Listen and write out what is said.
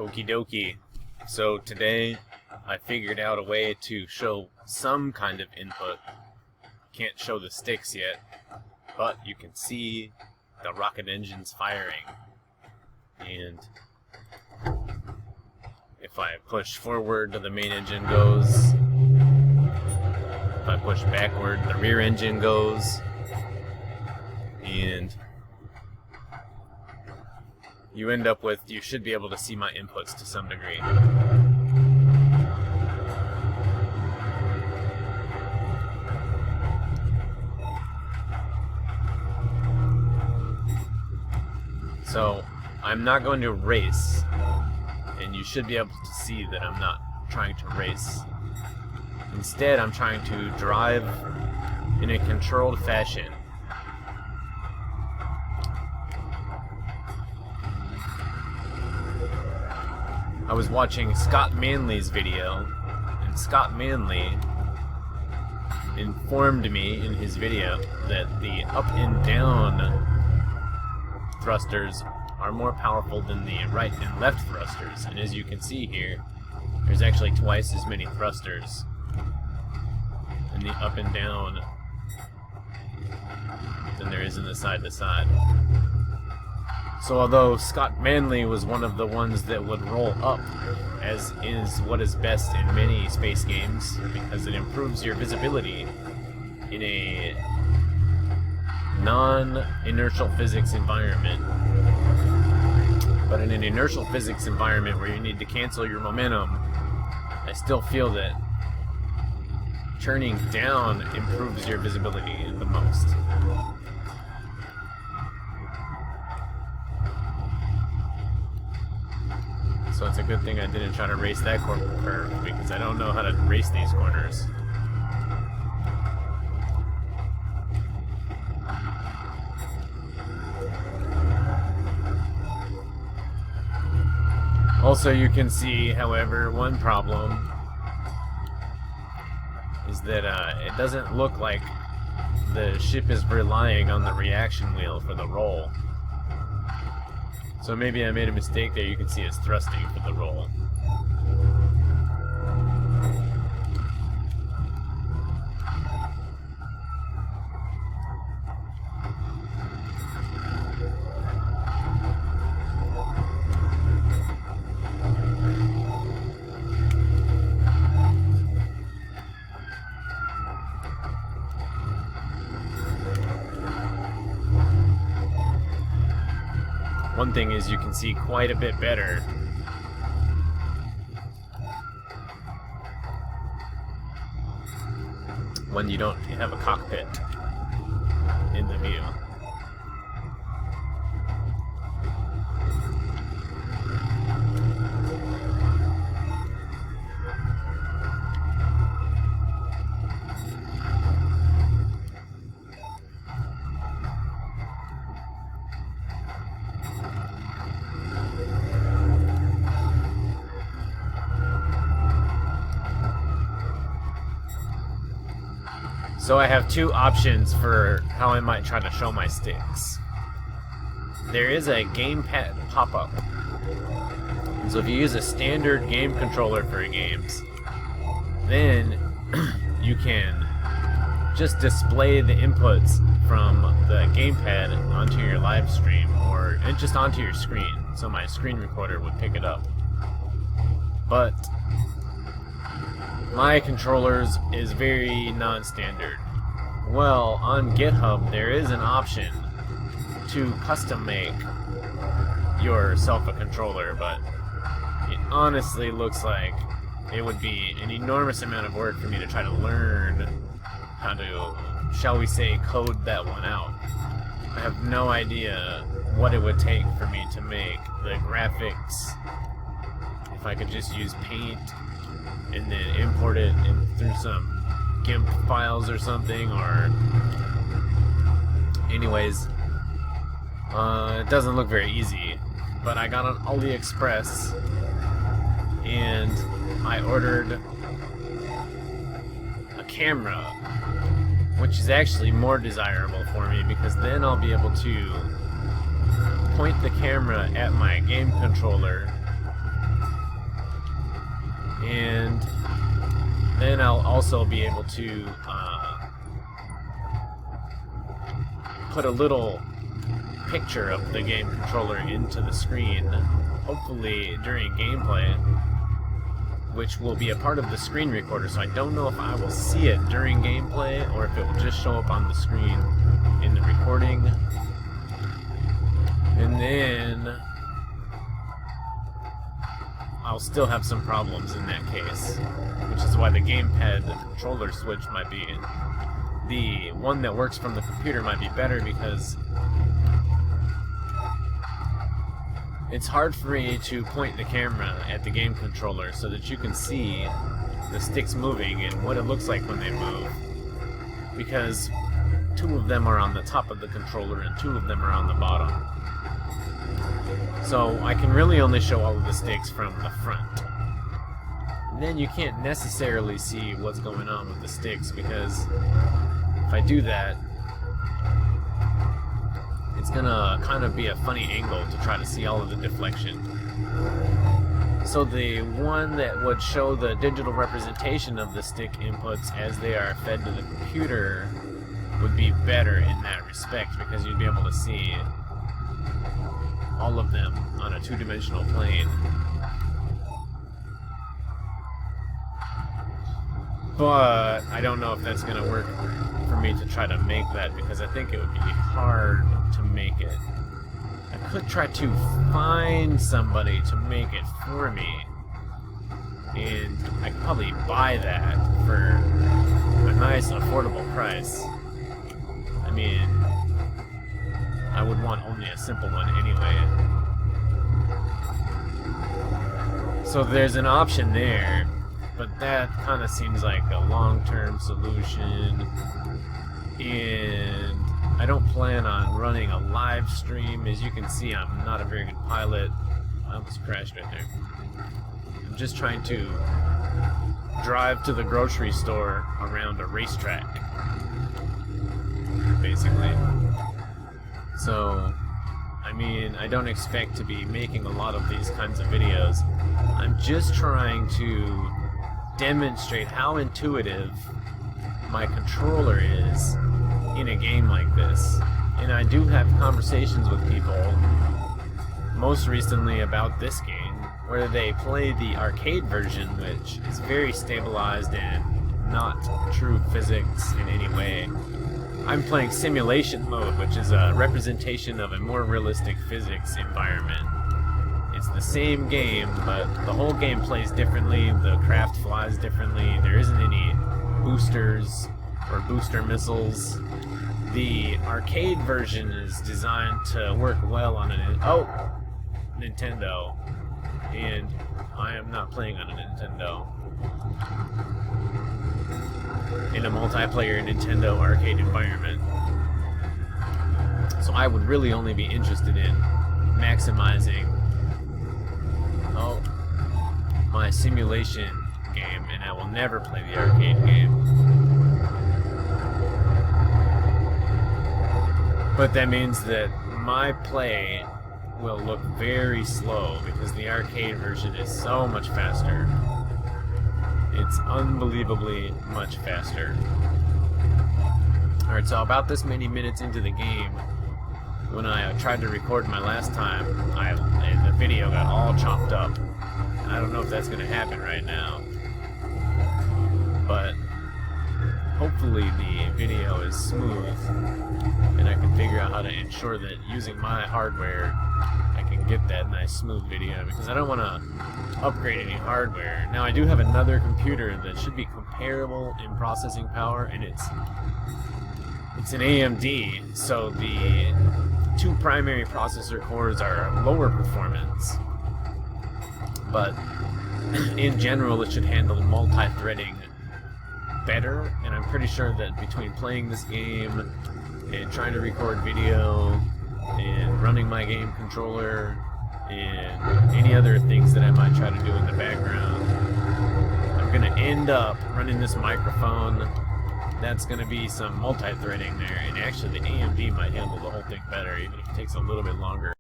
Okie dokie. So today I figured out a way to show some kind of input. Can't show the sticks yet, but you can see the rocket engines firing. And if I push forward, the main engine goes. If I push backward, the rear engine goes. And you end up with, you should be able to see my inputs to some degree. So, I'm not going to race, and you should be able to see that I'm not trying to race. Instead, I'm trying to drive in a controlled fashion. I was watching Scott Manley's video, and Scott Manley informed me in his video that the up and down thrusters are more powerful than the right and left thrusters. And as you can see here, there's actually twice as many thrusters in the up and down than there is in the side to side. So although Scott Manley was one of the ones that would roll up, as is what is best in many space games, because it improves your visibility in a non-inertial physics environment. But in an inertial physics environment where you need to cancel your momentum, I still feel that turning down improves your visibility the most. So it's a good thing I didn't try to race that curve, because I don't know how to race these corners. Also, you can see, however, one problem is that it doesn't look like the ship is relying on the reaction wheel for the roll. So maybe I made a mistake there. You can see it's thrusting for the roll. One thing is you can see quite a bit better when you don't have a cockpit in the view. So I have two options for how I might try to show my sticks. There is a gamepad pop-up. So if you use a standard game controller for games, then you can just display the inputs from the gamepad onto your live stream, and just onto your screen, so my screen recorder would pick it up. But my controllers is very non-standard. Well, on GitHub there is an option to custom make yourself a controller, but it honestly looks like it would be an enormous amount of work for me to try to learn how to, shall we say, code that one out. I have no idea what it would take for me to make the graphics. If I could just use Paint and then import it through some GIMP files or something, or anyways, it doesn't look very easy. But I got on AliExpress and I ordered a camera, which is actually more desirable for me, because then I'll be able to point the camera at my game controller And then I'll also be able to put a little picture of the game controller into the screen, hopefully during gameplay, which will be a part of the screen recorder. So I don't know if I will see it during gameplay or if it will just show up on the screen in the recording. And then I'll still have some problems in that case, which is why the gamepad, the controller switch might be the one that works from the computer might be better, because it's hard for me to point the camera at the game controller so that you can see the sticks moving and what it looks like when they move, because 2 of them are on the top of the controller and 2 of them are on the bottom. So I can really only show all of the sticks from the front. And then you can't necessarily see what's going on with the sticks, because if I do that, it's gonna kind of be a funny angle to try to see all of the deflection. So the one that would show the digital representation of the stick inputs as they are fed to the computer would be better in that respect, because you'd be able to see all of them on a 2-dimensional plane. But I don't know if that's going to work for me to try to make that, because I think it would be hard to make it. I could try to find somebody to make it for me, and I could probably buy that for a nice, affordable price. I mean, I would want only a simple one anyway. So there's an option there, but that kind of seems like a long-term solution, and I don't plan on running a live stream. As you can see, I'm not a very good pilot. I almost crashed right there. I'm just trying to drive to the grocery store around a racetrack, basically. So, I mean, I don't expect to be making a lot of these kinds of videos. I'm just trying to demonstrate how intuitive my controller is in a game like this. And I do have conversations with people, most recently about this game, where they play the arcade version, which is very stabilized and not true physics in any way. I'm playing simulation mode, which is a representation of a more realistic physics environment. It's the same game, but the whole game plays differently, the craft flies differently, there isn't any boosters or booster missiles. The arcade version is designed to work well on Nintendo, and I am not playing on a Nintendo. In a multiplayer Nintendo arcade environment. So I would really only be interested in maximizing my simulation game, and I will never play the arcade game. But that means that my play will look very slow, because the arcade version is so much faster. It's unbelievably much faster. Alright, so about this many minutes into the game, when I tried to record my last time, the video got all chopped up. And I don't know if that's going to happen right now. But hopefully the video is smooth, and I can figure out how to ensure that using my hardware I can get that nice smooth video, because I don't want to upgrade any hardware. Now I do have another computer that should be comparable in processing power, and it's an AMD, so the 2 primary processor cores are lower performance, but in general it should handle multi-threading better, and I'm pretty sure that between playing this game and trying to record video and running my game controller and any other things that I might try to do in the background, I'm going to end up running this microphone. That's going to be some multi-threading there, and actually the AMD might handle the whole thing better, even if it takes a little bit longer.